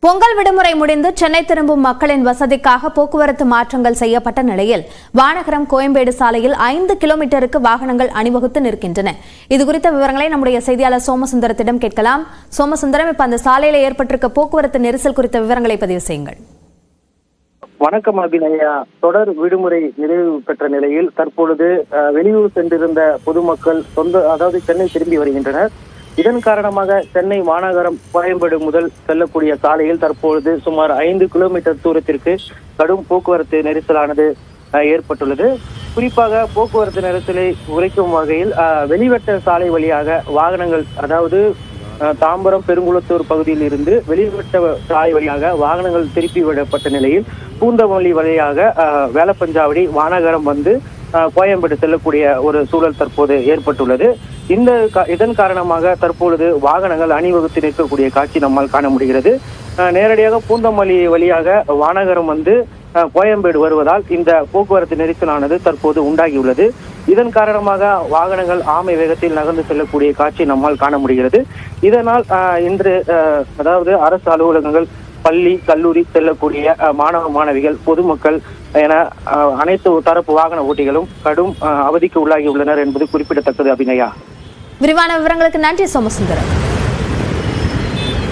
பொங்கல் விடுமுறை முடிந்து சென்னை திரும்பும் மக்களின் வசதிக்காக போக்குவரத்து மாற்றங்கள் செய்யப்பட்ட நிலையில் வானகரம் கோயம்பேடு சாலையில் 5 கிலோமீட்டருக்கு வாகனங்கள் அணிவகுத்து நிற்கின்றன. இதுகுறித்த விவரங்களை நம்முடைய செய்தியாளர் சோமசுந்தரத்திடம் கேட்கலாம். சோமசுந்தரம், இப்ப அந்த சாலையில ஏற்பட்டிருக்க போக்குவரத்து நெரிசல் குறித்த விவரங்களை பதிவு செய்யுங்கள். வணக்கம் அபிநயா. தொடர் விடுமுறை நிறைவு பெற்ற நிலையில் தற்பொழுது வெளியூர் சென்றிருந்த பொதுமக்கள் சென்னை திரும்பி வருகின்றனர். இதன் காரணமாக சென்னை மாநகரம் கோயம்பேடு முதல் செல்லக்கூடிய சாலையில் தற்பொழுது சுமார் 5 கிலோமீட்டர் தூரத்திற்கு கடும் போக்குவரத்து நெரிசலானது ஏற்பட்டுள்ளது. குறிப்பாக போக்குவரத்து நெரிசலை குறைக்கும் வகையில் வெளிவட்ட சாலை வழியாக வாகனங்கள், தாம்பரம் பெருங்குளத்தூர் பகுதியில் இருந்து வெளிவட்ட சாலை வழியாக வாகனங்கள் திருப்பி விடப்பட்ட நிலையில் பூந்தமல்லி வழியாக வேலப்பஞ்சாவடி வானகரம் வந்து கோயம்பேடு செல்லக்கூடிய ஒரு சூழல் தற்போது ஏற்பட்டுள்ளது. இதன் காரணமாக தற்பொழுது வாகனங்கள் அணிவகுத்து நிற்கக்கூடிய காட்சி நம்மால் காண முடிகிறது. நேரடியாக பூந்தமல்லி வழியாக வானகரம் வந்து கோயம்பேடு வருவதால் இந்த போக்குவரத்து நெரிசலானது தற்போது உண்டாகியுள்ளது. இதன் காரணமாக வாகனங்கள் ஆமை வேகத்தில் நகர்ந்து செல்லக்கூடிய காட்சி நம்மால் காண முடிகிறது. இதனால் இன்று அரசு அலுவலகங்கள், பள்ளி, கல்லூரி செல்லக்கூடிய மாணவ மாணவிகள், பொதுமக்கள் என அனைத்து தரப்பு வாகன ஓட்டிகளும் கடும் அவதிக்கு உள்ளாகியுள்ளனர் என்பது குறிப்பிடத்தக்கது. அபிநயா, விரிவான விவரங்களுக்கு நன்றி சோமசுந்தரம்.